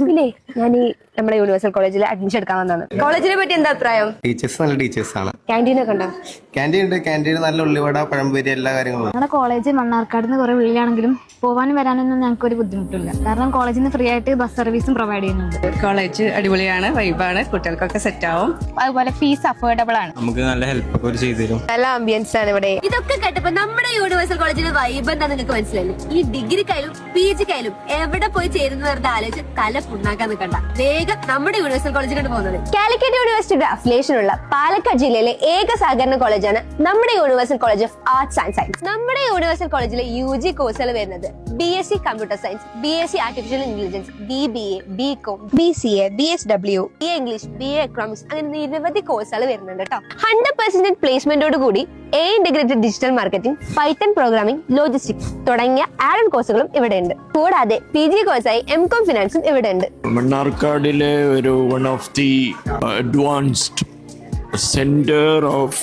പിന്നെ ഞാൻ ഈ നമ്മുടെ യൂണിവേഴ്സൽ കോളേജിൽ അഡ്മിഷൻ എടുക്കാൻ വന്നതാണ്. കോളേജിനെ പറ്റി എന്താ അഭിപ്രായം? ടീച്ചേഴ്സ് നല്ല ടീച്ചേഴ്സ് ആണ്. ക്യാൻറ്റീൻ ഒക്കെ ഉണ്ടോ? ക്യാൻറ്റീൻ ഉണ്ട്. ക്യാൻറ്റീൻ നല്ല ഉള്ളിവട, പഴംപൊരി, എല്ലാ കാര്യങ്ങളും. ഞങ്ങളുടെ കോളേജ് മണ്ണാർക്കാട് നിന്ന് കുറെ ഉള്ളിലാണെങ്കിലും പോകാനും വരാനൊന്നും ഞങ്ങൾക്ക് ഒരു ബുദ്ധിമുട്ടില്ല. കാരണം കോളേജിൽ നിന്ന് ഫ്രീ ആയിട്ട് ബസ് സർവീസും പ്രൊവൈഡ് ചെയ്യുന്നുണ്ട്. കോളേജ് അടിപൊളിയാണ്, വൈബാണ്, കുട്ടികൾക്കൊക്കെ സെറ്റ് ആവും. അതുപോലെ ഫീസ് അഫോർഡബിൾ ആണ്. നമുക്ക് നല്ല ഹെൽപ്പ് ഒക്കെ ചെയ്തു തരും. നല്ല ആംബിയൻസ് ആണ് ഇവിടെ. ഇതൊക്കെ കേട്ടപ്പോ നമ്മുടെ യൂണിവേഴ്സൽ കോളേജിന്റെ വൈബ് എന്താ നിങ്ങൾക്ക് മനസ്സിലായില്ലേ? ഈ ഡിഗ്രിക്കായാലും PG-ക്കായാലും എവിടെ പോയി ചേരുന്ന വെറുതെ ആലോചിച്ച് തല പുണ്ണാക്കാൻ നിൽക്കണ്ട. വേഗം നമ്മുടെ യൂണിവേഴ്സൽ കോളേജിലോട്ട് പോകുന്നത്. കാലിക്കറ്റ് യൂണിവേഴ്സിറ്റിയുടെ അഫിലിയേഷൻ ഉള്ള പാലക്കാട് ജില്ലയിലെ ഏക സഹകരണ കോളേജാണ് നമ്മുടെ universal college of arts and science. നമ്മുടെ യൂണിവേഴ്സൽ കോളേജിലെ UG കോഴ്സുകൾ വരുന്നത് BSc computer science, BSc artificial intelligence, BBA, BCom, BCA, BSW, BA English, BA economics, അങ്ങനെ നിരവധി കോഴ്സുകൾ വരുന്നുണ്ട് കേട്ടോ. 100% പ്ലേസ്മെന്റോട് കൂടി integrated digital marketing, Python programming, logistics തുടങ്ങിയ ആഡ് ഓൺ കോഴ്സുകളും ഇവിടെ ഉണ്ട്. കൂടാതെ PG കോഴ്സായി MCom ഫിനാൻസും ഇവിടെ ഉണ്ട്. മണ്ണാർക്കാടിലെ ഒരു one of the advanced centre of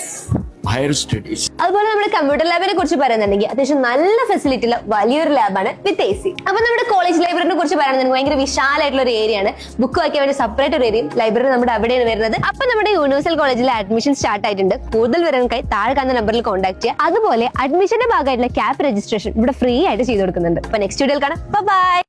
higher studies. അതുപോലെ നമ്മുടെ കമ്പ്യൂട്ടർ ലാബിനെ കുറിച്ച് പറയുന്നുണ്ടെങ്കിൽ അത്യാവശ്യം നല്ല ഫെസിലിറ്റി ഉള്ള വലിയൊരു ലാബാണ് വിത്ത് AC. അപ്പൊ നമ്മുടെ കോളേജ് ലൈബ്രറിനെ കുറിച്ച് പറയുന്നത് ഭയങ്കര വിശാലമായിട്ടുള്ള ഒരു ഏരിയ ആണ്. ബുക്ക് വയ്ക്കാൻ വേണ്ടി സെപ്പറേറ്റ് ഒരു ഏരിയയും ലൈബ്രറി നമ്മുടെ അവിടെയാണ് വരുന്നത്. അപ്പൊ നമ്മുടെ യൂണിവേഴ്സൽ കോളേജിലെ അഡ്മിഷൻ സ്റ്റാർട്ട് ആയിട്ടുണ്ട്. കൂടുതൽ വിവരങ്ങൾക്കായി താഴെ കാണുന്ന നമ്പറിൽ കോൺടാക്ട് ചെയ്യുക. അതുപോലെ അഡ്മിഷന്റെ ഭാഗമായിട്ടുള്ള ക്യാപ് രജിസ്ട്രേഷൻ ഇവിടെ ഫ്രീ ആയിട്ട് ചെയ്ത് കൊടുക്കുന്നുണ്ട്. അപ്പൊ നെക്സ്റ്റ് വീഡിയോയിൽ കാണാം. ബൈ.